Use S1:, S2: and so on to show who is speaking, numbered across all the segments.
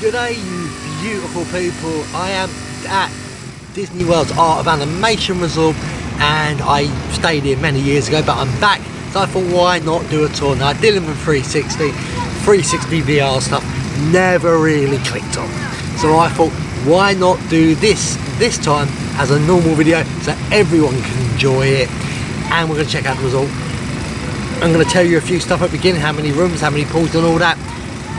S1: Good day, you beautiful people. I am at Disney World's Art of Animation Resort, and I stayed here many years ago, but I'm back, so I thought, why not do a tour? Now, dealing with 360 VR stuff never really clicked on, so I thought, why not do this time as a normal video so everyone can enjoy it. And we're going to check out the resort. I'm going to tell you a few stuff at the beginning, how many rooms, how many pools and all that.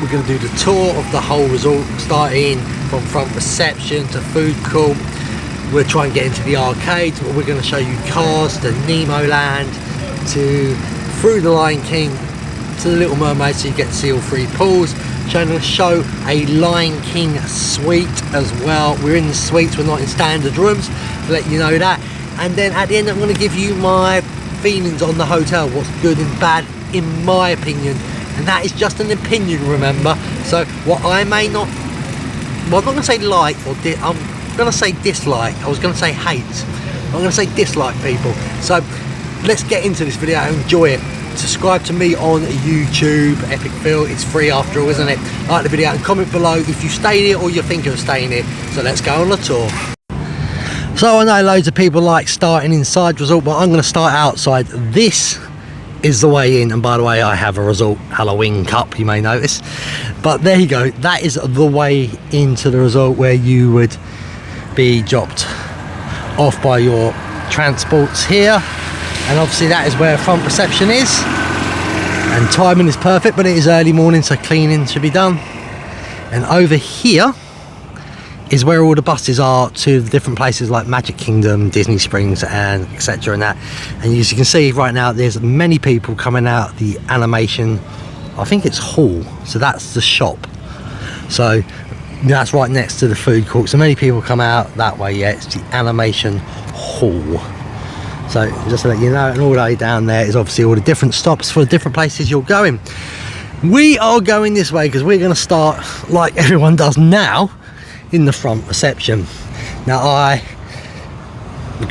S1: We're going to do the tour of the whole resort, starting from front reception to food court. We'll try and get into the arcades, but we're going to show you Cars to Nemo Land, to through the Lion King to the Little Mermaid, so you get to see all three pools. Going to show a Lion King suite as well. We're in the suites, we're not in standard rooms, to let you know that. And then at the end, I'm going to give you my feelings on the hotel, what's good and bad in my opinion. And that is just an opinion, remember. So what I may not, well, I'm not going to say like, or I'm going to say dislike. I was going to say hate. I'm going to say dislike people. So let's get into this video and enjoy it. Subscribe to me on YouTube, Epic Phill. It's free after all, isn't it? Like the video and comment below if you stayed here or you're thinking of staying here. So let's go on the tour. So I know loads of people like starting inside resort, but I'm going to start outside. This is the way in, and by the way, I have a resort Halloween cup, you may notice, but there you go. That is the way into the resort, where you would be dropped off by your transports here, and obviously that is where front reception is, and timing is perfect, but it is early morning, so cleaning should be done. And over here is where all the buses are to the different places like Magic Kingdom, Disney Springs, and etc. and that. And as you can see right now, there's many people coming out the animation, I think it's hall, so that's the shop. So that's right next to the food court. So many people come out that way. Yeah, it's the animation hall. So just to let you know, and all the way down there is obviously all the different stops for the different places you're going. We are going this way because we're going to start like everyone does now, in the front reception. Now I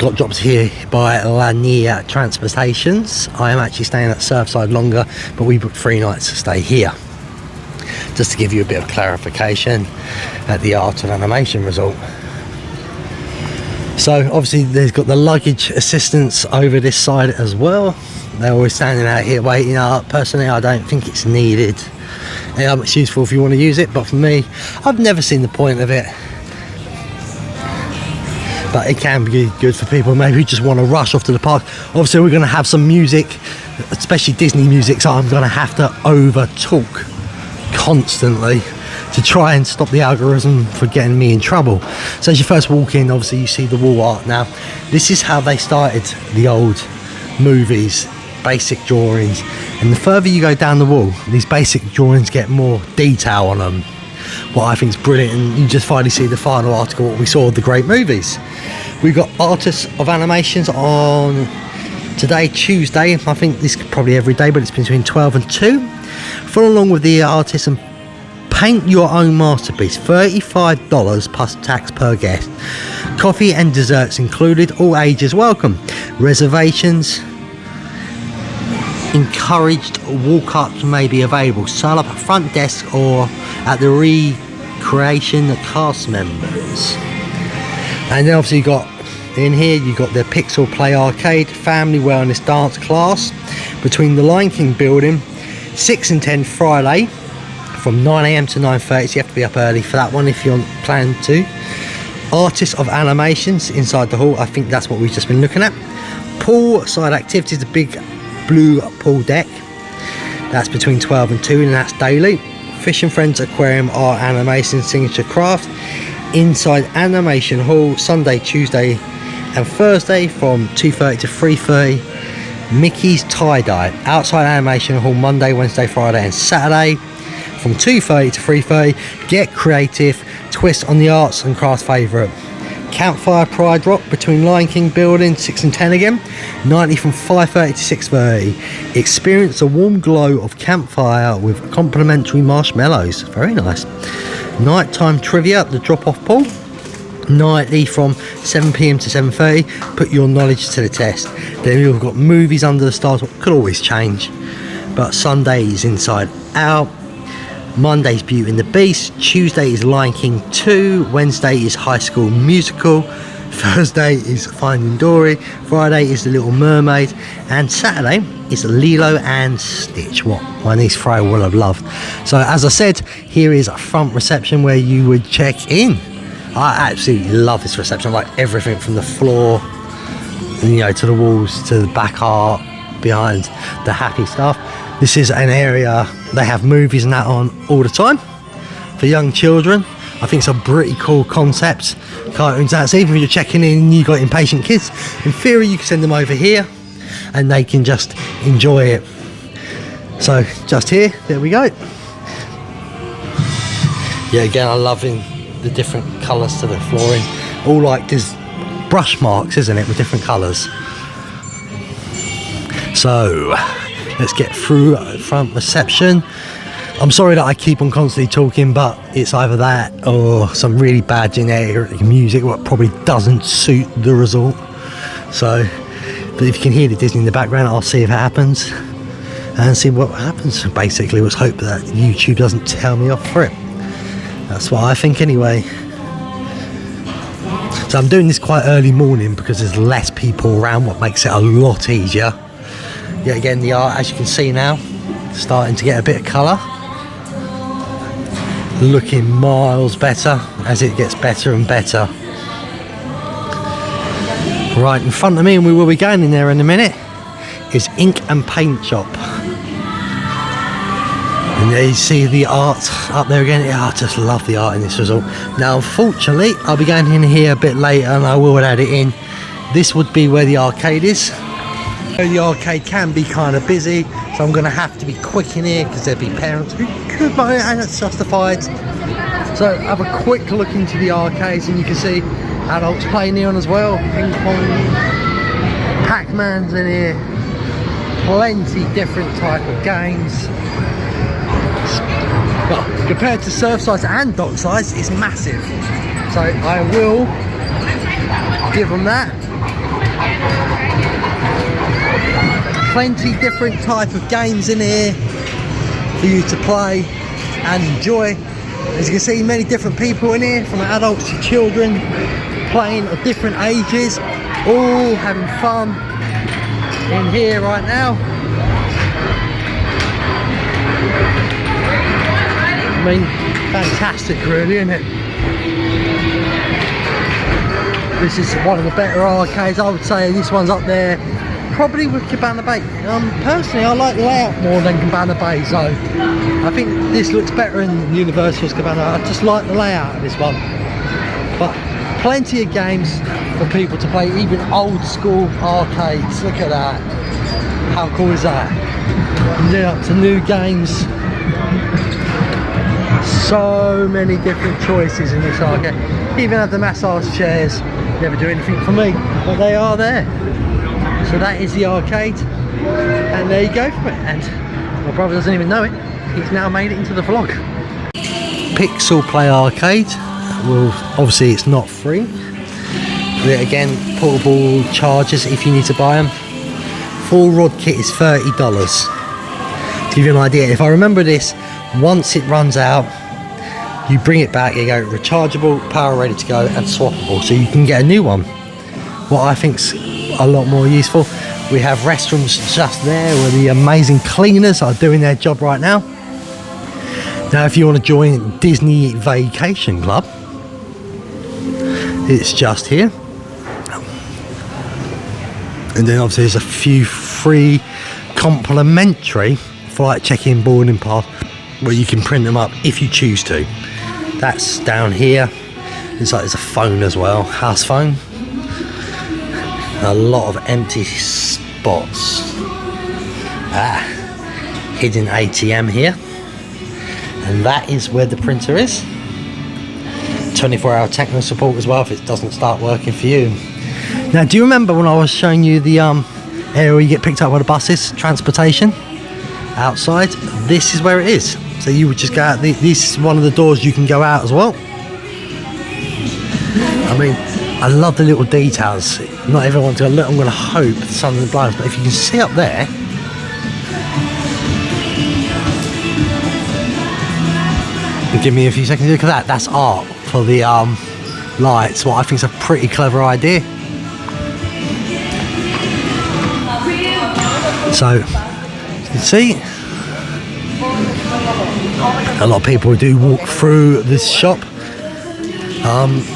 S1: got dropped here by Lanier Transportations. I am actually staying at Surfside longer, but we booked 3 nights to stay here. Just to give you a bit of clarification at the Art of Animation Resort. So obviously there's got the luggage assistance over this side as well. They're always standing out here waiting up. Personally, I don't think it's needed. It's useful if you want to use it, but for me, I've never seen the point of it. But it can be good for people maybe who just want to rush off to the park. Obviously we're going to have some music, especially Disney music, so I'm going to have to over talk constantly to try and stop the algorithm for getting me in trouble. So as you first walk in, obviously you see the wall art. Now this is how they started the old movies, basic drawings, and the further you go down the wall, these basic drawings get more detail on them, what I think is brilliant. And you just finally see the final article, what we saw of the great movies. We've got artists of animations on today, Tuesday. I think this could probably every day, but it's between 12 and 2. Follow along with the artists and paint your own masterpiece. $35 plus tax per guest. Coffee and desserts included, all ages welcome. Reservations encouraged, walk-ups may be available. Sign up at front desk or at the recreation cast members. And then obviously you got in here, you got the Pixel Play Arcade Family Wellness Dance class between the Lion King building, 6 and 10 Friday from 9 AM to 9:30, so you have to be up early for that one if you're planning to. Artists of Animations inside the hall, I think that's what we've just been looking at. Pool side activities, the big blue pool deck, that's between 12 and 2, and that's daily. Fish and Friends Aquarium Art Animation Signature Craft inside Animation Hall, Sunday, Tuesday and Thursday from 2:30 to 3:30. Mickey's Tie-Dye outside Animation Hall, Monday, Wednesday, Friday and Saturday from 2:30 to 3:30. Get creative, twist on the arts and crafts favourite. Campfire Pride Rock between Lion King building, 6 and 10 again, nightly from 5:30 to 6:30. Experience a warm glow of campfire with complimentary marshmallows. Very nice. Nighttime trivia at the drop-off pool, nightly from 7 PM to 7:30. Put your knowledge to the test. Then we've got movies under the stars, what could always change, but Sunday is inside out. Monday's Beauty and the Beast, Tuesday is Lion King 2, Wednesday is High School Musical, Thursday is Finding Dory, Friday is The Little Mermaid, and Saturday is Lilo and Stitch, what my niece Freya will have loved. So as I said, here is a front reception where you would check in. I absolutely love this reception, like everything from the floor, you know, to the walls, to the back art behind the happy stuff. This is an area they have movies and that on all the time for young children. I think it's a pretty cool concept. Cartoons, that's even if you're checking in and you got impatient kids, in theory you can send them over here and they can just enjoy it. So just here, there we go. Yeah, again, I'm loving the different colours to the flooring. All like there's brush marks, isn't it, with different colours. So let's get through front reception. I'm sorry that I keep on constantly talking, but it's either that or some really bad generic music what probably doesn't suit the result. So, but if you can hear the Disney in the background, I'll see if it happens and see what happens. Basically, let's hope that YouTube doesn't tell me off for it. That's what I think anyway. So I'm doing this quite early morning because there's less people around, what makes it a lot easier. Yet again, the art, as you can see now, starting to get a bit of colour. Looking miles better as it gets better and better. Right in front of me, and we will be going in there in a minute, is Ink and Paint Shop. And there you see the art up there again. Yeah, I just love the art in this result. Now unfortunately I'll be going in here a bit later and I will add it in. This would be where the arcade is. The arcade can be kind of busy, so I'm going to have to be quick in here because there'll be parents who could buy it, and it's justified. So have a quick look into the arcades and you can see adults playing here on as well. Ping pong, Pac-Man's in here, plenty different type of games. Well, compared to Surfsides and Docksides, it's massive. So I will give them that. Plenty different type of games in here for you to play and enjoy. As you can see, many different people in here, from adults to children, playing at different ages, all having fun in here right now. I mean, fantastic really, isn't it? This is one of the better arcades. I would say this one's up there, probably with Cabana Bay. Personally, I like the layout more than Cabana Bay, so I think this looks better in Universal's Cabana. I just like the layout of this one. But plenty of games for people to play, even old school arcades. Look at that. How cool is that? And then up to new games. So many different choices in this arcade. Even have the massage chairs. Never do anything for me, but they are there. So that is the arcade, and there you go for it. And my brother doesn't even know it. He's now made it into the vlog. Pixel Play Arcade. Well, obviously it's not free. But again, portable chargers if you need to buy them. Full rod kit is $30. To give you an idea, if I remember this, once it runs out, you bring it back, you go rechargeable, power ready to go, and swappable, so you can get a new one. What I think's a lot more useful, we have restrooms just there where the amazing cleaners are doing their job right now. Now if you want to join Disney Vacation Club, it's just here. And then obviously there's a few free complimentary flight check-in boarding pass where you can print them up if you choose to. That's down here. It's like there's a phone as well, house phone. A lot of empty spots. Hidden ATM here. And that is where the printer is. 24-hour technical support as well if it doesn't start working for you. Now, do you remember when I was showing you the area where you get picked up by the buses, transportation, outside? This is where it is. So you would just go out, this is one of the doors you can go out as well. I mean, I love the little details. Not everyone to look, I'm going to hope the sun and the blinds, but if you can see up there, Give me a few seconds. Look at that. That's art for the lights. What I think is a pretty clever idea. So you can see a lot of people do walk through this shop.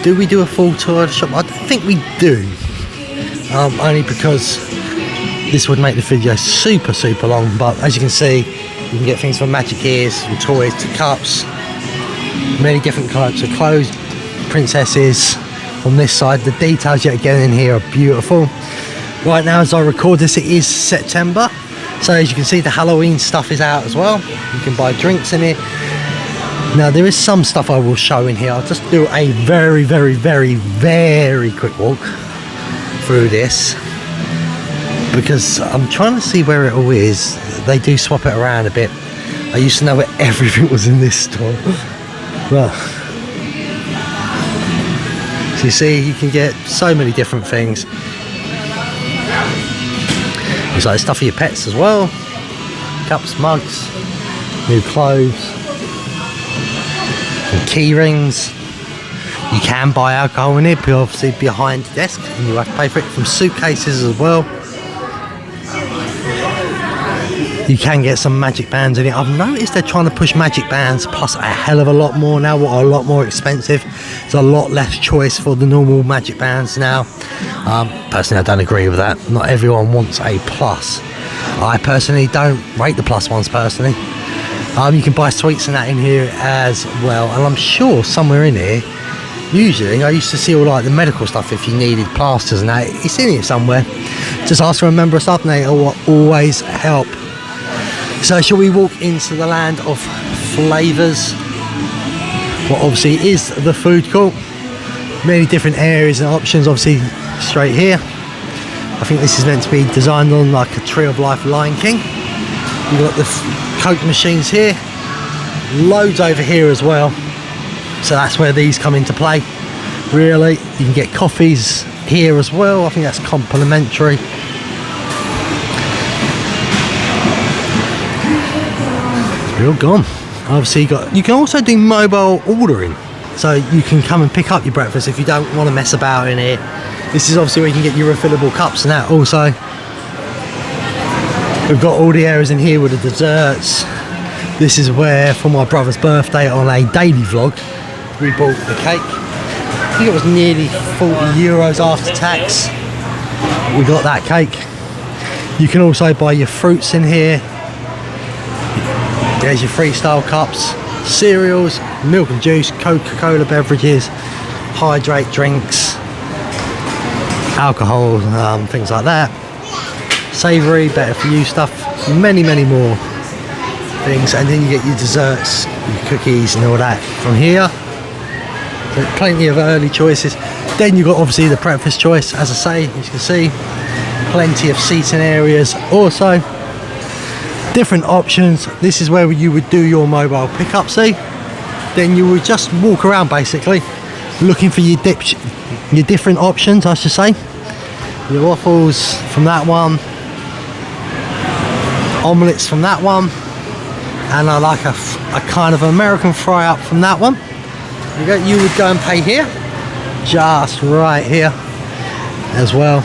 S1: Do we do a full tour of the shop? I don't think we do. Only because this would make the video super long. But as you can see, you can get things from magic ears, from toys to cups, many different types of clothes, princesses. On this side, the details yet again in here are beautiful. Right now, as I record this, it is September, so as you can see, the Halloween stuff is out as well. You can buy drinks in here. Now, there is some stuff I will show in here. I'll just do a very quick walk through this, because I'm trying to see where it all is. They do swap it around a bit. I used to know where everything was in this store. Well, so you see, you can get so many different things. There's like stuff for your pets as well. Cups, mugs, new clothes, and key rings. You can buy alcohol in here, but obviously behind the desk, and you have to pay for it. From suitcases as well. You can get some magic bands in it. I've noticed they're trying to push magic bands plus a hell of a lot more now, what are a lot more expensive. There's a lot less choice for the normal magic bands now. Personally, I don't agree with that. Not everyone wants a plus. I personally don't rate the plus ones personally. You can buy sweets and that in here as well, and I'm sure somewhere in here, usually I used to see all like the medical stuff if you needed plasters and that. It's in here somewhere. Just ask for a member of staff and they will always help. So shall we walk into the land of flavours? What obviously is the food court. Many different areas and options, obviously straight here. I think this is meant to be designed on like a Tree of Life Lion King. You've got the Coke machines here. Loads over here as well. So that's where these come into play. Really, you can get coffees here as well. I think that's complimentary. Real gone. Obviously you can also do mobile ordering, so you can come and pick up your breakfast if you don't want to mess about in here. This is obviously where you can get your refillable cups and that. Also, we've got all the areas in here with the desserts. This is where, for my brother's birthday on a daily vlog, we bought the cake. I think it was nearly €40 after tax. We got that cake. You can also buy your fruits in here. There's your freestyle cups, cereals, milk and juice, Coca-Cola beverages, hydrate drinks, alcohol, things like that. Savoury, better for you stuff, many more things, and then you get your desserts, your cookies and all that from here. So plenty of early choices. Then you've got obviously the breakfast choice, as I say, as you can see, plenty of seating areas. Also, different options. This is where you would do your mobile pickup, see? Then you would just walk around basically looking for your different options, I should say. Your waffles from that one, omelettes from that one, and I like a kind of American fry up from that one. You would go and pay here, just right here as well.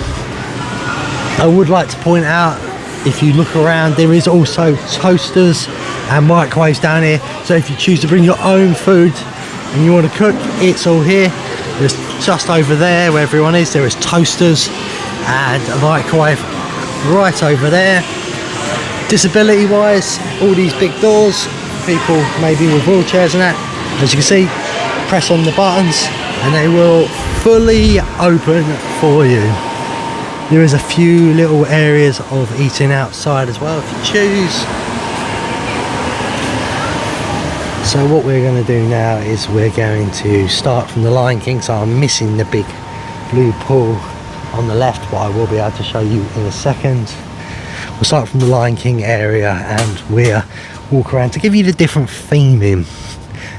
S1: I would like to point out, if you look around, there is also toasters and microwaves down here, so if you choose to bring your own food and you want to cook, it's all here. There's just over there where everyone is, there is toasters and a microwave right over there. Disability wise, all these big doors, people maybe with wheelchairs and that, as you can see, press on the buttons and they will fully open for you. There is a few little areas of eating outside as well if you choose. So what we're going to do now is we're going to start from the Lion King. So I'm missing the big blue pool on the left, but I will be able to show you in a second. We'll start from the Lion King area and we'll walk around to give you the different theming.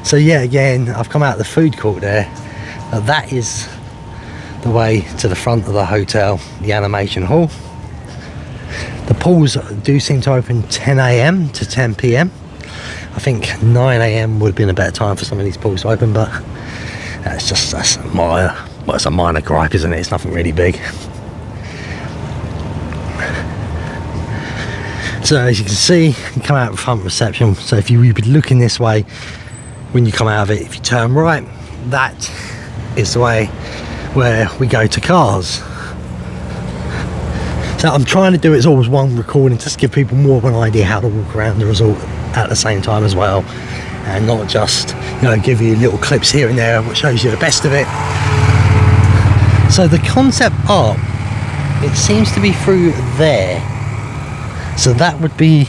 S1: So yeah, again, I've come out of the food court there. That is the way to the front of the hotel, the animation hall. The pools do seem to open 10 AM to 10 PM. I think 9 AM would have been a better time for some of these pools to open, but that's a minor, well, it's a minor gripe, isn't it? It's nothing really big. So as you can see, you come out of front reception. So if you would be looking this way when you come out of it, if you turn right, that is the way where we go to cars. So I'm trying to do it as always one recording, just to give people more of an idea how to walk around the resort at the same time as well, and not just, you know, give you little clips here and there which shows you the best of it. So the concept art, it seems to be through there. So that would be,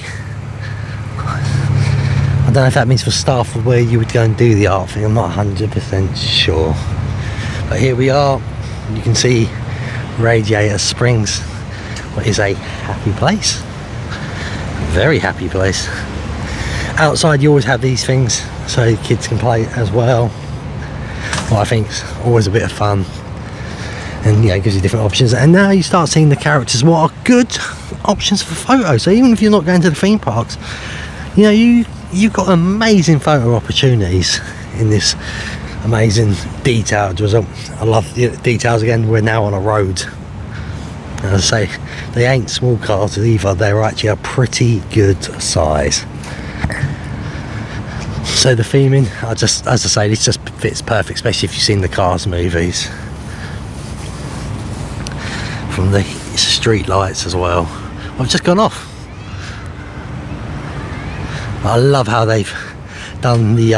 S1: I don't know if that means for staff or where you would go and do the art thing. I'm not 100% sure. But here we are. You can see Radiator Springs. What is a happy place. Very happy place. Outside you always have these things so kids can play as well. Well, I think it's always a bit of fun. And yeah, it gives you different options. And now you start seeing the characters, what are good options for photos. So even if you're not going to the theme parks, you know, you've got amazing photo opportunities in this amazing detailed result. I love the details. Again, we're now on a road. As I say, they ain't small cars either, they're actually a pretty good size. So the theming, as I say, this just fits perfect, especially if you've seen the Cars movies. From the street lights as well. I've just gone off. I love how they've done the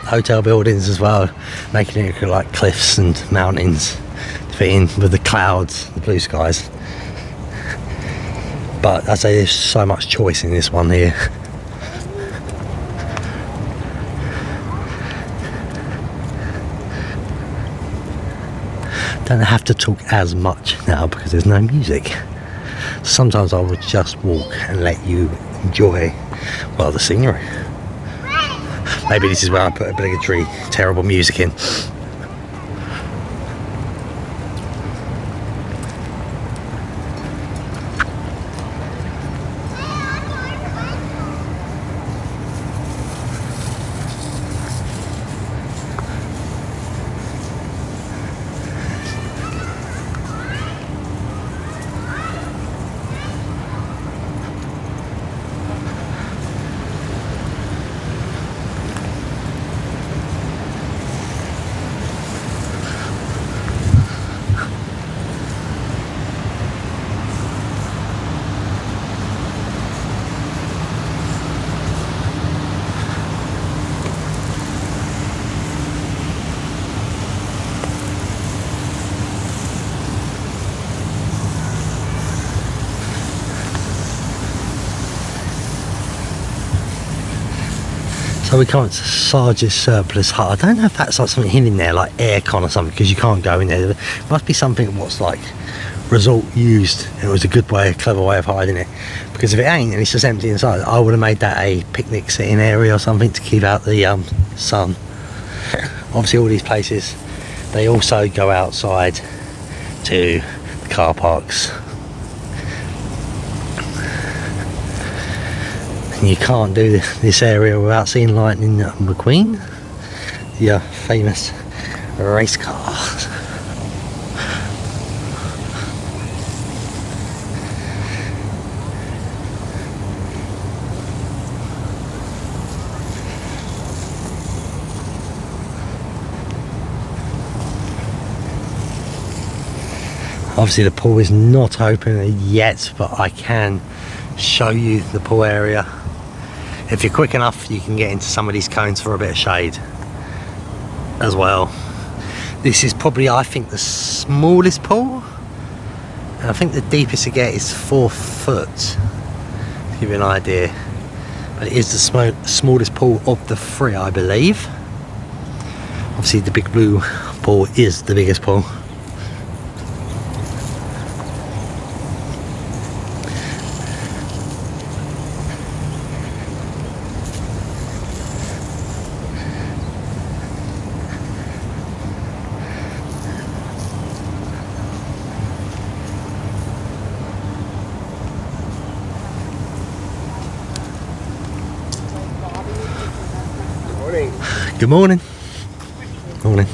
S1: hotel buildings as well, making it look like cliffs and mountains, fitting with the clouds, the blue skies. But I say there's so much choice in this one here. Don't have to talk as much now because there's no music. Sometimes I would just walk and let you enjoy, well, the scenery. Maybe this is where I put obligatory terrible music in. So we come to Sarge's Surplus Hut. I don't know if that's like something hidden there, like aircon or something, because you can't go in there. It must be something what's like resort used. It was a good way, a clever way of hiding it. Because if it ain't and it's just empty inside, I would have made that a picnic sitting area or something to keep out the sun. Obviously all these places, they also go outside to the car parks. You can't do this area without seeing Lightning McQueen, the famous race car. Obviously the pool is not open yet, but I can show you the pool area. If you're quick enough, you can get into some of these cones for a bit of shade as well. This is probably, I think, the smallest pool. And I think the deepest you get is 4 foot, to give you an idea. But it is the smallest pool of the 3, I believe. Obviously the big blue pool is the biggest pool.
S2: Morning.
S1: Good morning. Morning.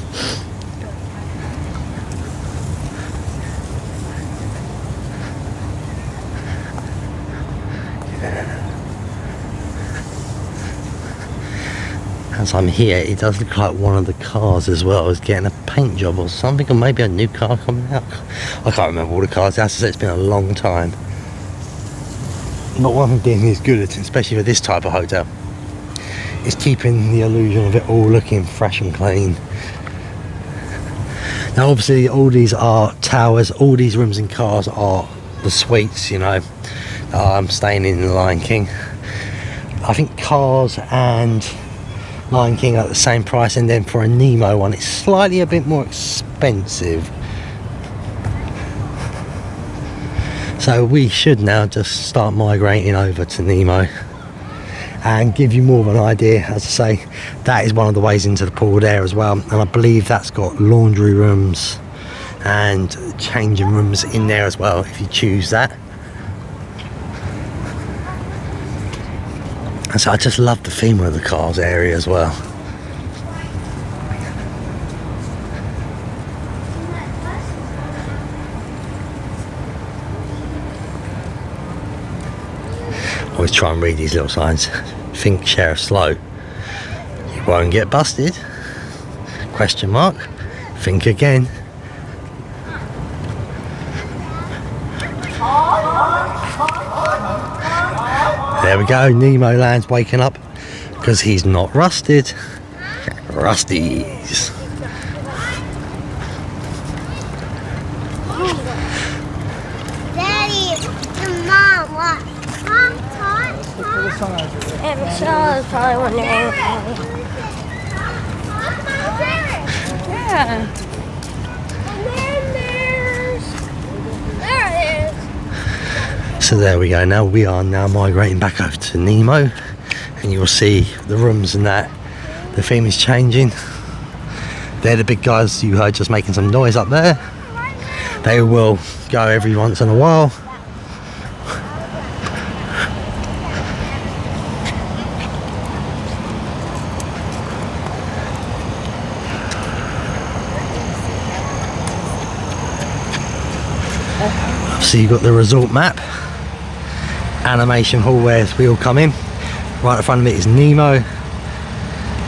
S1: As I'm here, it does look like one of the cars as well is getting a paint job or something, or maybe a new car coming out. I can't remember all the cars. As I said, it's been a long time. But one thing Disney is good at, especially for this type of hotel, is keeping the illusion of it all looking fresh and clean. Now obviously all these are towers, all these rooms and cars are the suites, you know. I'm staying in the Lion King. I think cars and Lion King are at the same price, and then for a Nemo one it's slightly a bit more expensive. So we should now just start migrating over to Nemo and give you more of an idea. As I say, that is one of the ways into the pool there as well, and I believe that's got laundry rooms and changing rooms in there as well if you choose that. And so I just love the theme of the cars area as well. Always try and read these little signs. Think, share, slow. You won't get busted. Question mark. Think again. There we go, Nemo Land's waking up because he's not rusted. Rusties.
S3: Daddy, Mom, what? Mom, and Michelle is probably wondering. Yeah.
S1: So there we go, now we are now migrating back over to Nemo, and you will see the rooms and that, the theme is changing. They're the big guys you heard just making some noise up there. They will go every once in a while. So you've got the resort map, animation hall where we all come in. Right in front of it is Nemo,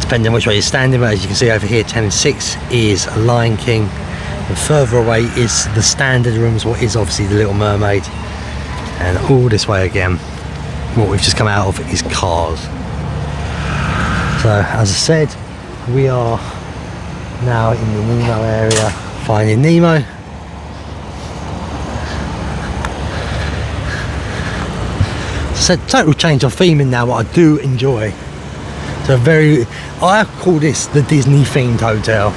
S1: depending on which way you're standing, but as you can see over here 10 and 6 is Lion King, and further away is the standard rooms, what is obviously the Little Mermaid, and all this way again what we've just come out of is Cars. So as I said, we are now in the Nemo area, finding Nemo. So total change of theming now, what I do enjoy. So I call this the Disney themed hotel.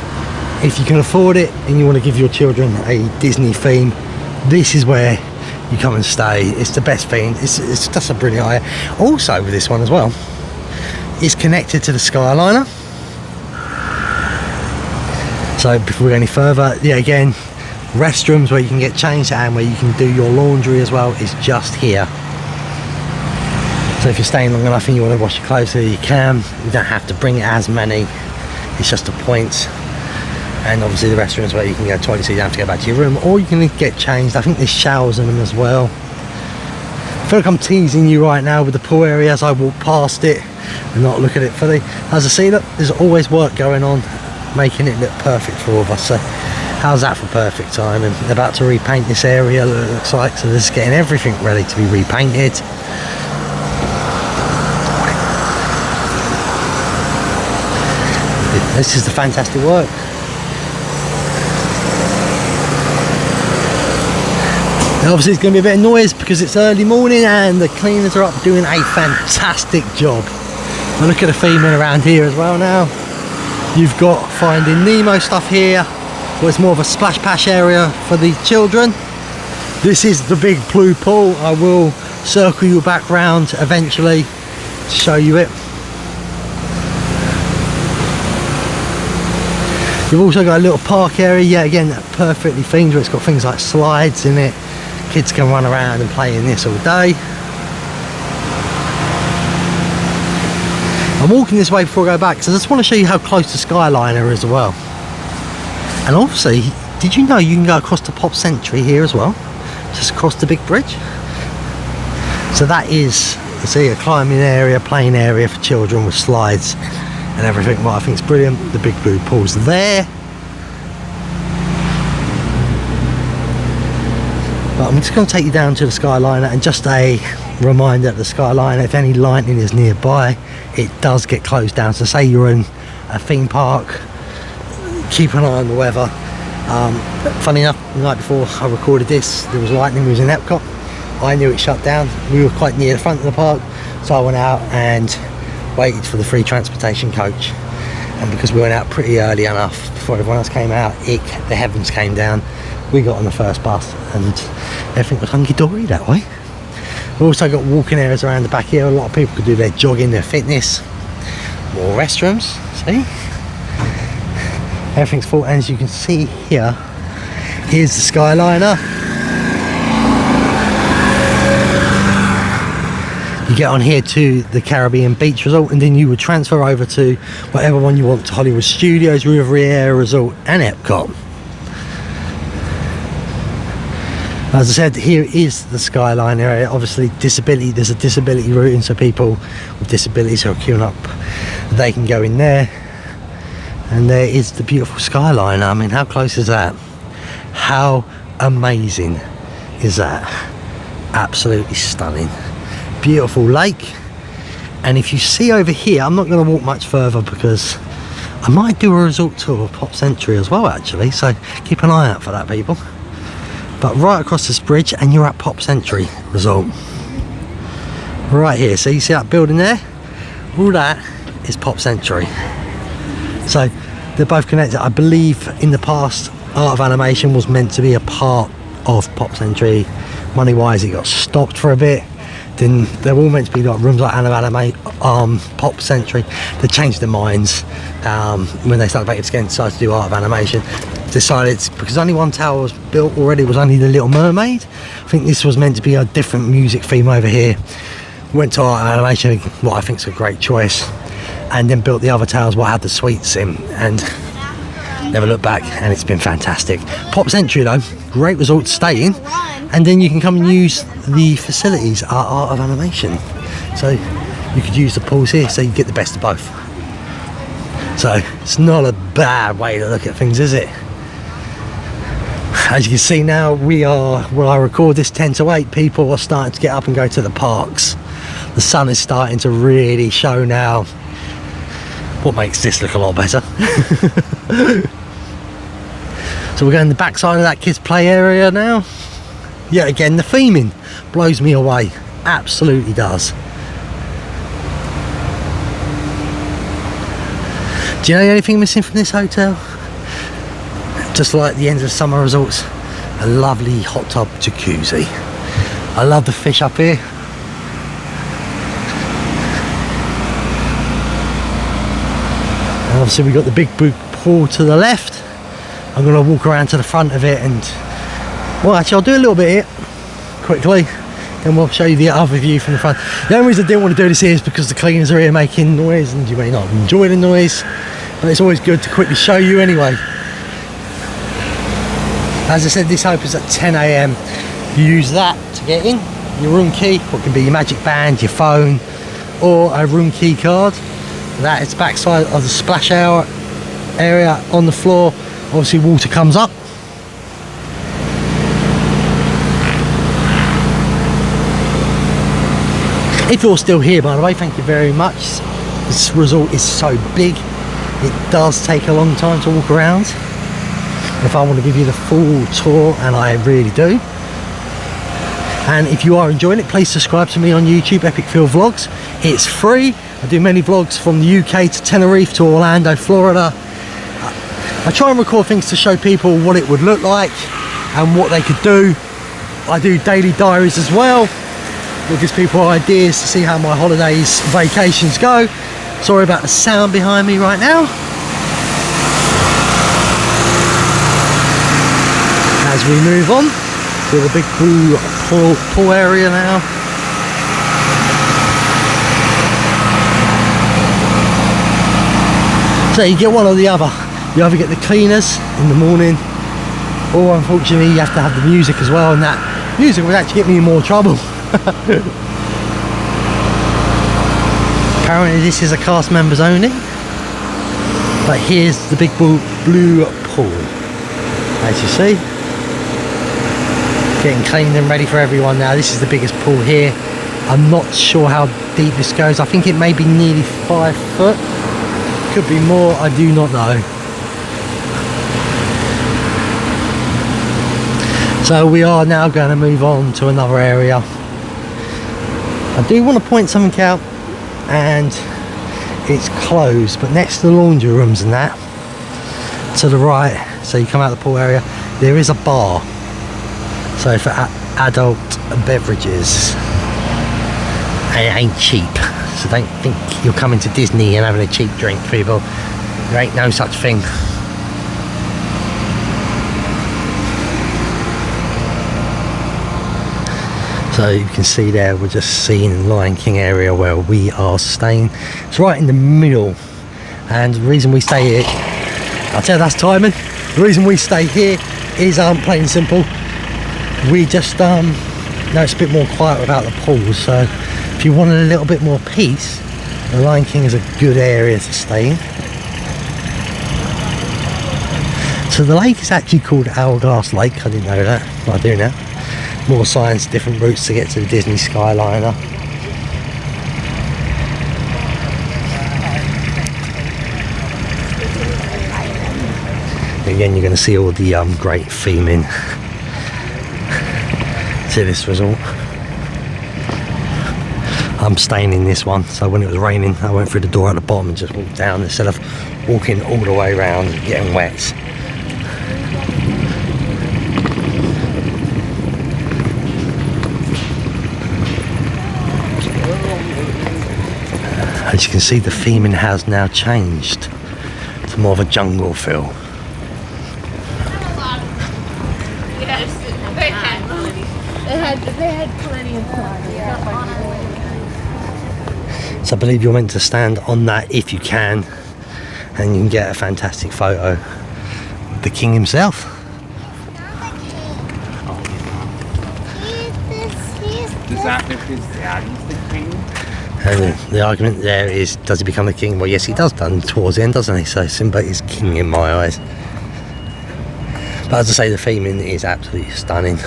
S1: If you can afford it and you want to give your children a Disney theme, this is where you come and stay. It's the best theme. It's just a brilliant idea. Also with this one as well, it's connected to the Skyliner. So before we go any further, yeah, again, restrooms where you can get changed and where you can do your laundry as well is just here. So if you're staying long enough and you want to wash your clothes here, you can. You don't have to bring as many. It's just a point. And obviously the restrooms where you can go to the toilet so you don't have to go back to your room, or you can get changed. I think there's showers in them as well. I feel like I'm teasing you right now with the pool area as I walk past it and not look at it fully. As I see, look, there's always work going on, making it look perfect for all of us. So how's that for perfect time? And they're about to repaint this area, it looks like. So they're just getting everything ready to be repainted. This is the fantastic work. Now obviously it's going to be a bit of noise because it's early morning and the cleaners are up doing a fantastic job. I look at the theming around here as well now. You've got Finding Nemo stuff here, where it's more of a splash pash area for the children. This is the big blue pool. I will circle you back round eventually to show you it. You've also got a little park area, yeah, again, perfectly themed, where it's got things like slides in it. Kids can run around and play in this all day. I'm walking this way before I go back, so I just want to show you how close the Skyliner is as well. And obviously, did you know you can go across the Pop Century here as well? Just across the big bridge. So that is, you see, a climbing area, playing area for children with slides and everything. Well, I think it's brilliant. The big blue pool's there. But I'm just going to take you down to the Skyliner, and just a reminder that the Skyliner, if any lightning is nearby, it does get closed down. So say you're in a theme park, keep an eye on the weather. Funny enough, the night before I recorded this, there was lightning. We was in Epcot. I knew it shut down. We were quite near the front of the park, so I went out and waited for the free transportation coach. And because we went out pretty early enough before everyone else came out, the heavens came down. We got on the first bus and everything was hunky-dory that way. We've also got walking areas around the back here. A lot of people could do their jogging, their fitness. More restrooms, see? Everything's full, and as you can see here, here's the Skyliner. You get on here to the Caribbean Beach Resort, and then you would transfer over to whatever one you want, to Hollywood Studios, Riviera Resort and Epcot. As I said, here is the Skyliner area. Obviously, disability, there's a disability routing, so people with disabilities who are queuing up, they can go in there. And there is the beautiful Skyliner. I mean, how close is that? How amazing is that? Absolutely stunning. Beautiful lake. And if you see over here, I'm not going to walk much further because I might do a resort tour of Pop Century as well, actually. So keep an eye out for that, people. But right across this bridge and you're at Pop Century Resort. Right here, so you see that building there? All that is Pop Century. So they're both connected. I believe in the past, Art of Animation was meant to be a part of Pop Century. Money wise, it got stopped for a bit. Then they're all meant to be like rooms like Pop Century. They changed their minds when they started back again, decided to do Art of Animation. Decided, because only one tower was built already, was only the Little Mermaid. I think this was meant to be a different music theme over here. Went to Art of Animation, what I think is a great choice, and then built the other towers what had the suites in, and never looked back, and it's been fantastic. Pop Century though, great resort to stay in, and then you can come and use the facilities at Art of Animation. So you could use the pools here, so you get the best of both. So it's not a bad way to look at things, is it? As you can see now, we are, when I record this, 10 to 8, people are starting to get up and go to the parks. The sun is starting to really show now, what makes this look a lot better. So we're going the back side of that kids play area now. Yet again, the theming blows me away, absolutely does. Do you know anything missing from this hotel? Just like the end of summer resorts, a lovely hot tub jacuzzi. I love the fish up here. And obviously we've got the big pool to the left. I'm going to walk around to the front of it, and well, actually I'll do a little bit here quickly, then we'll show you the other view from the front. The only reason I didn't want to do this here is because the cleaners are here making noise, and you may not enjoy the noise, but it's always good to quickly show you anyway. As I said, this opens at 10 AM. You use that to get in, your room key, what can be your magic band, your phone, or a room key card. That is the back side of the splash area on the floor. Obviously water comes up. If you're still here, by the way, thank you very much. This resort is so big, it does take a long time to walk around. If I want to give you the full tour, and I really do. And if you are enjoying it, please subscribe to me on YouTube, Epic Phill Vlogs. It's free. I do many vlogs from the UK to Tenerife to Orlando, Florida. I try and record things to show people what it would look like and what they could do. I do daily diaries as well. It gives people ideas to see how my holidays, vacations go. Sorry about the sound behind me right now. As we move on to the big pool area now. So you get one or the other. You either get the cleaners in the morning, or unfortunately you have to have the music as well, and that music would actually get me in more trouble. Apparently this is a cast members only, but here's the big blue pool, as you see, getting cleaned and ready for everyone now. This is the biggest pool here. I'm not sure how deep this goes. I think it may be nearly 5 foot, could be more, I do not know. So we are now going to move on to another area. I do want to point something out, and it's closed, but next to the laundry rooms and that, to the right, so you come out of the pool area, there is a bar. So for adult beverages, and it ain't cheap. So don't think you're coming to Disney and having a cheap drink, people. There ain't no such thing. So you can see there, we're just seeing the Lion King area where we are staying. It's right in the middle, and the reason we stay here, I'll tell you that's timing. The reason we stay here is plain and simple. We just know it's a bit more quiet without the pool, so if you wanted a little bit more peace, the Lion King is a good area to stay in. So the lake is actually called Hourglass Lake. I didn't know that, but I do now. More signs, different routes to get to the Disney Skyliner. Again, you're going to see all the great theming to this resort. I'm staying in this one, so when it was raining I went through the door at the bottom and just walked down instead of walking all the way around and getting wet. As you can see, the theming has now changed to more of a jungle feel.
S2: They had plenty of time.
S1: So I believe you're meant to stand on that if you can, and you can get a fantastic photo of the king himself.
S4: Does that look his daddy's the king?
S1: And the argument there is, does he become the king? Well, yes, he does done towards the end, doesn't he? So Simba is king in my eyes. But as I say, the theming is absolutely stunning.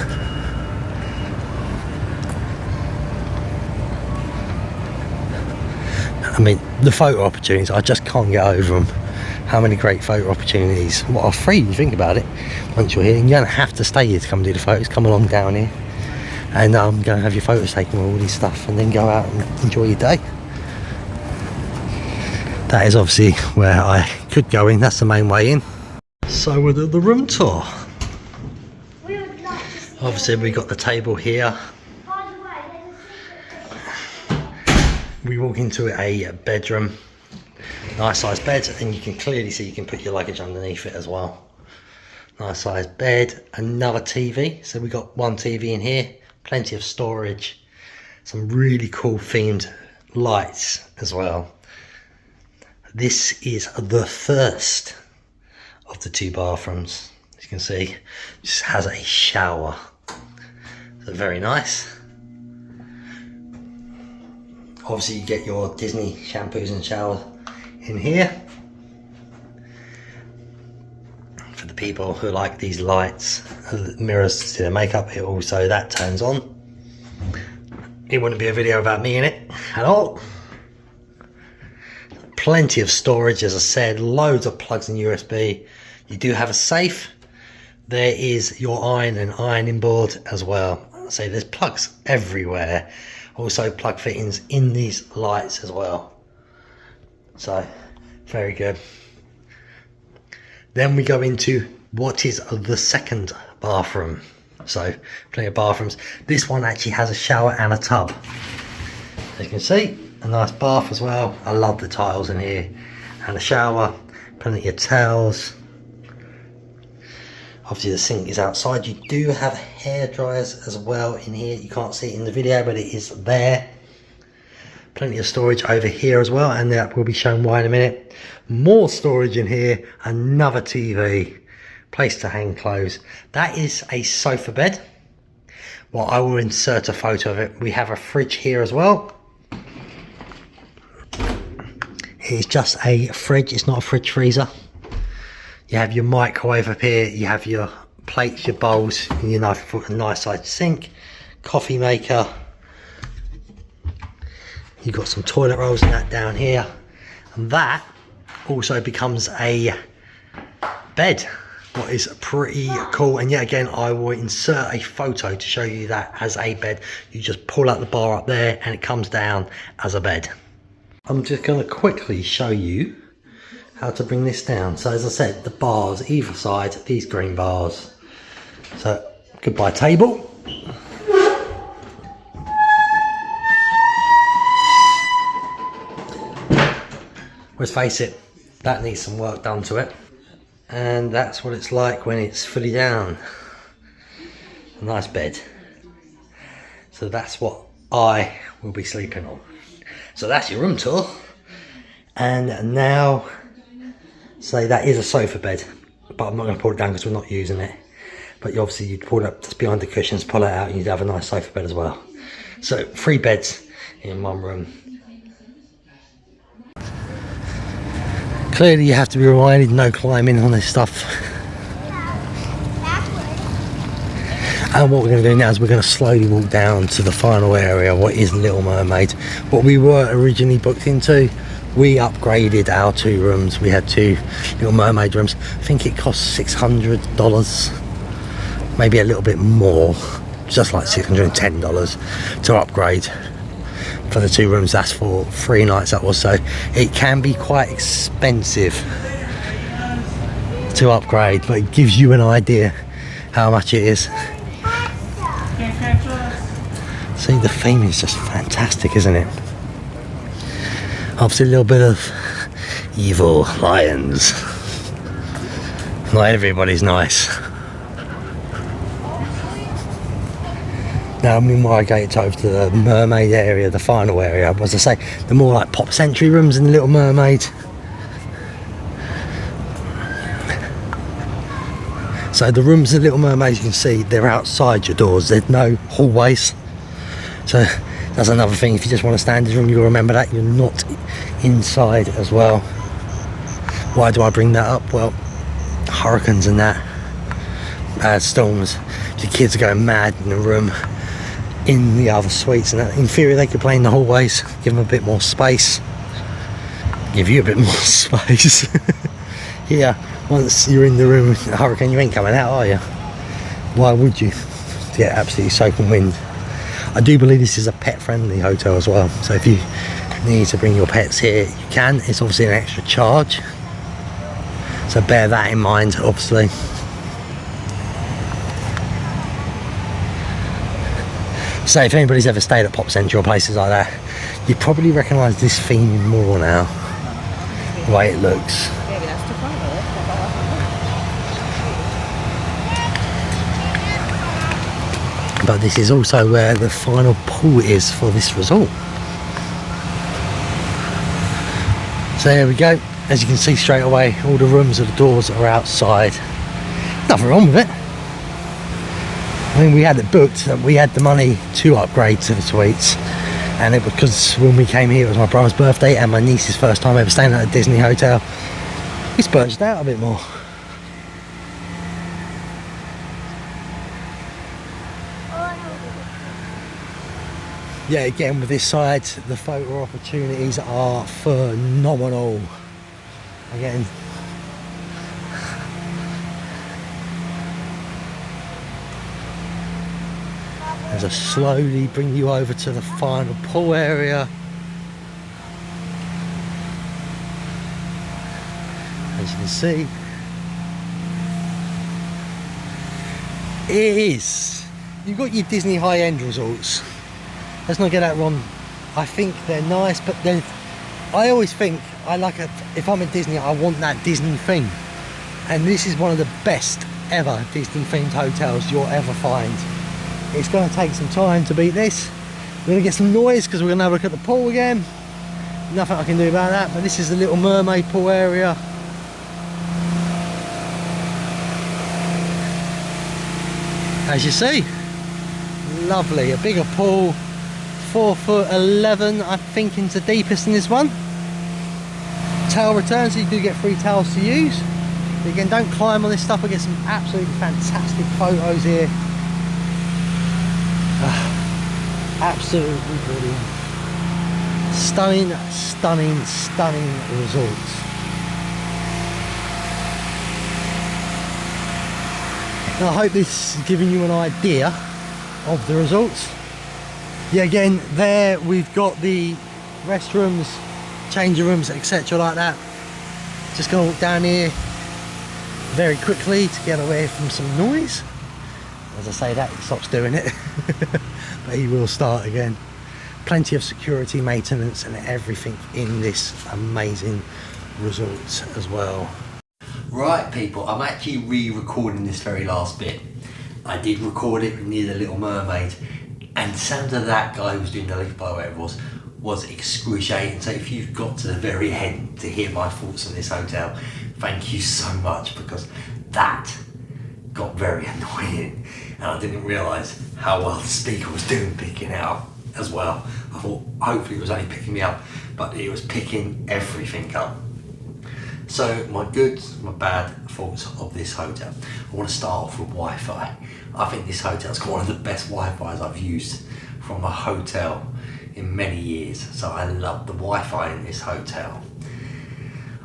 S1: I mean, the photo opportunities, I just can't get over them. How many great photo opportunities, what are free, you think about it, once you're here. And you don't have to stay here to come do the photos. Come along down here and go and have your photos taken with all this stuff, and then go out and enjoy your day. That is obviously where I could go in, that's the main way in. So we're at the room tour. Obviously we got the table here. We walk into a bedroom, nice sized bed, and you can clearly see you can put your luggage underneath it as well. Nice sized bed, another TV, so we got one TV in here, plenty of storage, some really cool themed lights as well. This is the first of the 2 bathrooms. As you can see, this has a shower, so very nice. Obviously you get your Disney shampoos and showers in here. For the people who like these lights, mirrors to their makeup, it also, that turns on. It wouldn't be a video about me in it at all. Plenty of storage, as I said, loads of plugs and USB. You do have a safe. There is your iron and ironing board as well. So there's plugs everywhere. Also plug fittings in these lights as well. So very good. Then we go into what is the second bathroom. So plenty of bathrooms. This one actually has a shower and a tub. As you can see, a nice bath as well. I love the tiles in here. And a shower, plenty of towels. Obviously the sink is outside. You do have hair dryers as well in here. You can't see it in the video, but it is there. Plenty of storage over here as well, and that will be shown why in a minute. More storage in here, another TV, place to hang clothes. That is a sofa bed. Well, I will insert a photo of it. We have a fridge here as well. It's just a fridge, it's not a fridge freezer. You have your microwave up here, you have your plates, your bowls, and your nice sized sink, coffee maker. You've got some toilet rolls and that down here. And that also becomes a bed, what is pretty cool. And yet again, I will insert a photo to show you that as a bed. You just pull out the bar up there and it comes down as a bed. I'm just going to quickly show you how to bring this down. So as I said, the bars either side, these green bars. So goodbye table. Let's face it, that needs some work done to it. And that's what it's like when it's fully down. A nice bed. So that's what I will be sleeping on. So that's your room tour. And now, say that is a sofa bed, but I'm not going to pull it down because we're not using it. But obviously you'd pull it up just behind the cushions, pull it out, and you'd have a nice sofa bed as well. So 3 beds in one room. Clearly you have to be reminded no climbing on this stuff. And what we're going to do now is we're going to slowly walk down to the final area, what is Little Mermaid. What we were originally booked into, we upgraded our 2 rooms. We had 2 Little Mermaid rooms. I think it cost $600, maybe a little bit more, just like $610 to upgrade. For the 2 rooms, that's for 3 nights that was, so it can be quite expensive to upgrade, but it gives you an idea how much it is. See, the theme is just fantastic, isn't it? Obviously a little bit of evil lions. Not everybody's nice. Now, meanwhile, I get over to the mermaid area, the final area. As I say, the more like pop century rooms in the Little Mermaid. So the rooms in the Little Mermaid, you can see, they're outside your doors. There's no hallways. So that's another thing. If you just want a standard room, you'll remember that. You're not inside as well. Why do I bring that up? Well, hurricanes and that. Storms. The kids are going mad in the room. In the other suites, and in theory they could play in the hallways, give them a bit more space, give you a bit more space. Here, once you're in the room with the hurricane, you ain't coming out, are you? Why would you? To get absolutely soaking wind. I do believe this is a pet friendly hotel as well, so if you need to bring your pets here, you can. It's obviously an extra charge, so bear that in mind, obviously. So if anybody's ever stayed at Pop Century or places like that, you probably recognise this theme more now, the way it looks. But this is also where the final pool is for this resort. So there we go. As you can see straight away, all the rooms and the doors are outside. Nothing wrong with it. I mean, we had it booked, we had the money to upgrade to the suites, and it was because when we came here, it was my brother's birthday and my niece's first time ever staying at a Disney hotel. We splurged out a bit more. Yeah, again with this side, the photo opportunities are phenomenal. Again, as I slowly bring you over to the final pool area. As you can see, it is. You've got your Disney high-end resorts. Let's not get that wrong. I think they're nice, but I always think if I'm at Disney, I want that Disney theme. And this is one of the best ever Disney themed hotels you'll ever find. It's going to take some time to beat this, We're going to get some noise because we're going to have a look at the pool again. Nothing I can do about that, but this is the Little Mermaid pool area. As you see, lovely, a bigger pool, 4'11", I think, into deepest in this one. Towel return, so you do get free towels to use. But again, don't climb on this stuff. We get some absolutely fantastic photos here. Absolutely brilliant. Stunning, stunning, stunning results. Now, I hope this is giving you an idea of the results. Yeah, again, there we've got the restrooms, changing rooms, etc. like that. Just gonna walk down here very quickly to get away from some noise. As I say that, it stops doing it. But he will start again. Plenty of security, maintenance and everything in this amazing resort as well. Right people, I'm actually re-recording this very last bit. I did record it near the Little Mermaid, and the sound of that guy who was doing the leaf blow, whatever it was excruciating. So if you've got to the very end to hear my thoughts on this hotel, thank you so much, because that got very annoying and I didn't realise how well the speaker was doing picking it up as well. I thought hopefully it was only picking me up, but it was picking everything up. So my good, my bad thoughts of this hotel. I want to start off with Wi-Fi. I think this hotel's got one of the best Wi-Fi's I've used from a hotel in many years. So I love the Wi-Fi in this hotel.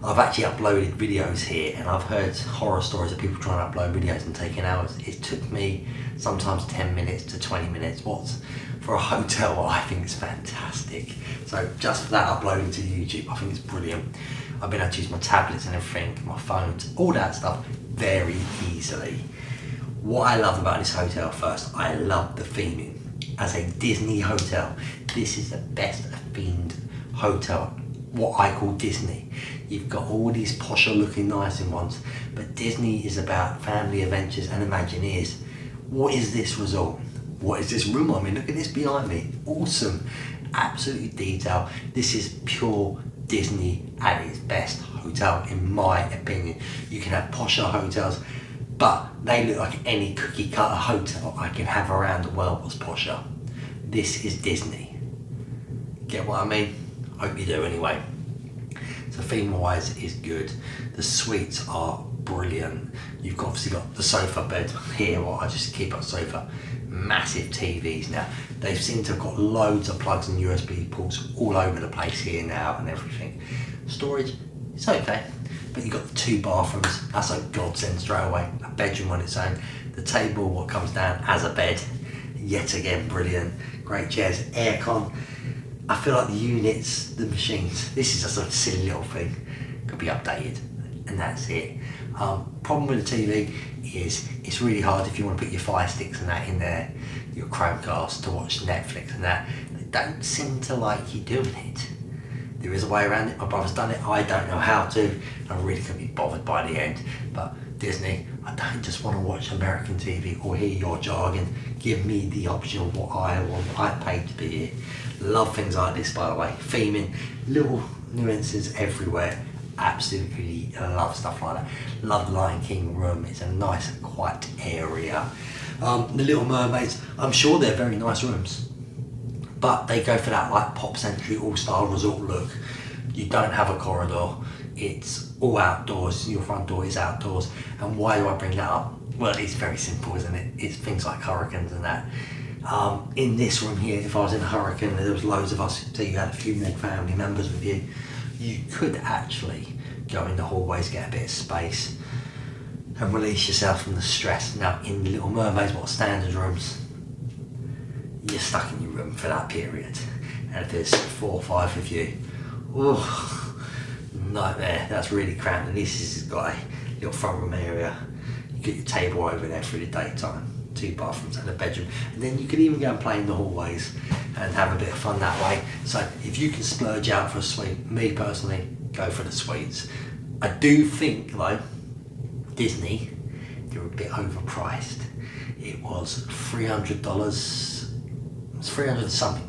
S1: I've actually uploaded videos here, and I've heard horror stories of people trying to upload videos and taking hours. It took me sometimes 10 minutes to 20 minutes. What for a hotel, I think it's fantastic. So just for that, uploading to YouTube, I think it's brilliant. I've been able to use my tablets and everything, my phones, all that stuff very easily. What I love about this hotel first, I love the theming. As a Disney hotel, this is the best themed hotel, what I call Disney. You've got all these posher looking nice ones, but Disney is about family adventures and Imagineers. What is this resort? What is this room I'm in? Look at this behind me. Awesome. Absolutely detailed. This is pure Disney at its best hotel, in my opinion. You can have posher hotels, but they look like any cookie cutter hotel I can have around the world was posher. This is Disney. Get what I mean? Hope you do anyway. So theme wise is good. The suites are brilliant. You've obviously got the sofa bed here, well, I just keep a sofa. Massive TVs now. They seem to have got loads of plugs and USB ports all over the place here now and everything. Storage, it's okay. But you've got the 2 bathrooms, that's a godsend straight away. A bedroom on its own. The table, what comes down as a bed, yet again brilliant. Great chairs, aircon. I feel like the units, the machines, this is just a silly little thing, could be updated, and that's it. Problem with the TV is it's really hard if you want to put your Fire Sticks and that in there, your Chromecast to watch Netflix and that. They don't seem to like you doing it. There is a way around it. My brother's done it. I don't know how to. I really couldn't be bothered by the end. But Disney, I don't just want to watch American TV or hear your jargon. Give me the option of what I want. I paid to be here. Love things like this, by the way. Theming, little nuances everywhere. Absolutely love stuff like that. Love the Lion King room. It's a nice, quiet area. The Little Mermaids, I'm sure they're very nice rooms, but they go for that like Pop Century all-star resort look. You don't have a corridor. It's all outdoors. Your front door is outdoors. And why do I bring that up? Well, it's very simple, isn't it? It's things like hurricanes and that. In this room here, if I was in a hurricane and there was loads of us, so you had a few more family members with you, you could actually go in the hallways, get a bit of space and release yourself from the stress. Now in the Little Mermaids, what standard rooms, you're stuck in your room for that period, and if there's 4 or 5 of you, oh, nightmare. That's really cramped. And this has got a little front room area. You get your table over there through the daytime, 2 bathrooms and a bedroom, and then you could even go and play in the hallways and have a bit of fun that way. So if you can splurge out for a suite, me personally, go for the suites. I do think though, Disney, they're a bit overpriced. It was $300 It's $300 and something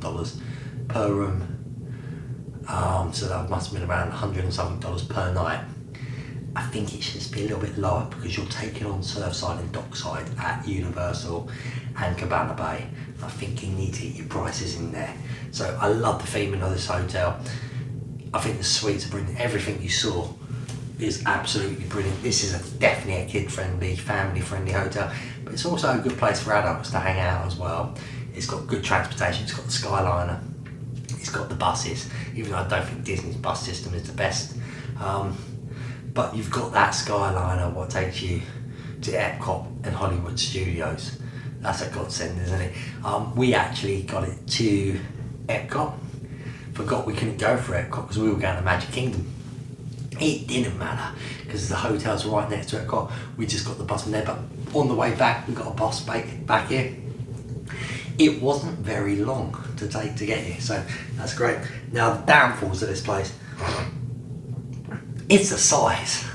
S1: per room. So that must have been around $100 and something per night. I think it should just be a little bit lower because you're taking on Surfside and Dockside at Universal and Cabana Bay. I think you need to get your prices in there. So I love the theming of this hotel. I think the suites are brilliant. Everything you saw is absolutely brilliant. This is definitely a kid-friendly, family-friendly hotel, but it's also a good place for adults to hang out as well. It's got good transportation. It's got the Skyliner. It's got the buses, even though I don't think Disney's bus system is the best. But you've got that Skyliner, what takes you to Epcot and Hollywood Studios. That's a godsend, isn't it? We actually got it to Epcot. Forgot we couldn't go for Epcot because we were going to Magic Kingdom. It didn't matter because the hotel's right next to Epcot. We just got the bus from there, but on the way back, we got a bus back here. It wasn't very long to take to get here, so that's great. Now the downfalls of this place, it's the size.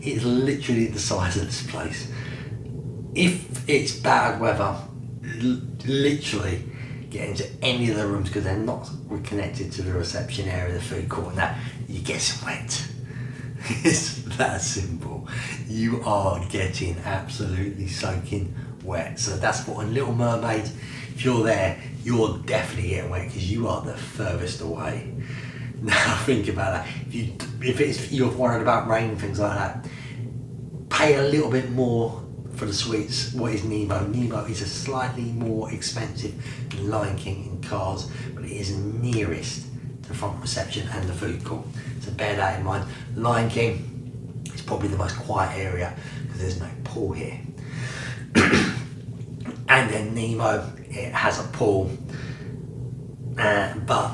S1: It's literally the size of this place. If it's bad weather, literally get into any of the rooms because they're not connected to the reception area, the food court, and that, you get wet. It's that simple. You are getting absolutely soaking wet. So that's what on Little Mermaid, if you're there, you're definitely getting wet because you are the furthest away. Now think about that. If you're worried about rain and things like that, pay a little bit more for the suites. What is Nemo? Nemo is a slightly more expensive than Lion King in cars, but it is nearest to the front reception and the food court. So bear that in mind. Lion King is probably the most quiet area because there's no pool here. And then Nemo, it has a pool, but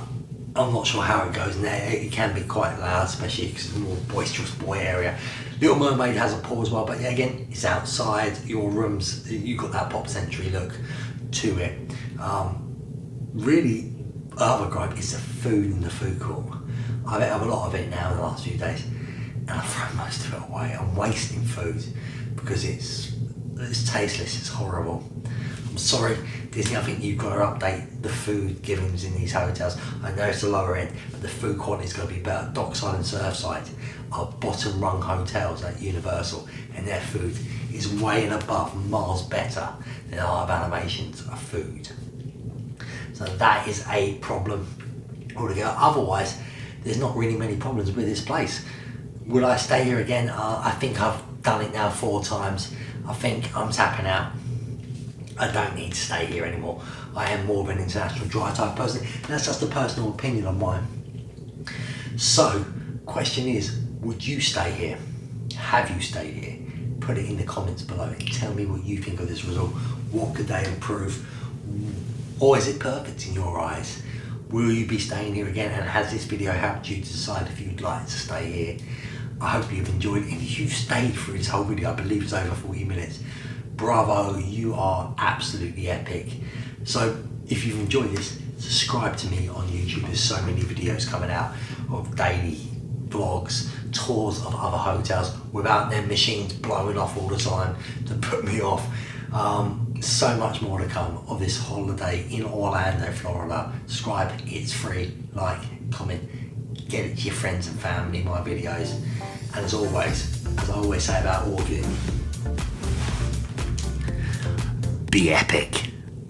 S1: I'm not sure how it goes in there. It can be quite loud, especially because it's a more boisterous boy area. Little Mermaid has a pool as well, but yeah, again, it's outside. Your rooms, you've got that Pop Century look to it. Really, other gripe is the food in the food court. I've had a lot of it now in the last few days, and I've thrown most of it away. I'm wasting food because it's tasteless, it's horrible. I'm sorry, Disney, I think you've got to update the food givings in these hotels. I know it's the lower end, but the food quality's got to be better. Dockside and Surfside are bottom rung hotels at Universal, and their food is way and above, miles better than Art of Animation's food. So that is a problem altogether. Otherwise, there's not really many problems with this place. Would I stay here again? I think I've done it now 4 times. I think I'm tapping out. I don't need to stay here anymore. I am more of an international dry type person, and that's just a personal opinion of mine. So, question is, would you stay here? Have you stayed here? Put it in the comments below and tell me what you think of this resort. What could they improve? Or is it perfect in your eyes? Will you be staying here again? And has this video helped you to decide if you'd like to stay here? I hope you've enjoyed it, and if you've stayed through this whole video, I believe it's over 40 minutes. Bravo, you are absolutely epic. So if you've enjoyed this, subscribe to me on YouTube. There's so many videos coming out of daily vlogs, tours of other hotels without their machines blowing off all the time to put me off. So much more to come of this holiday in Orlando, Florida. Subscribe, it's free. Like, comment, get it to your friends and family, my videos. And as always, as I always say about all of you, be epic.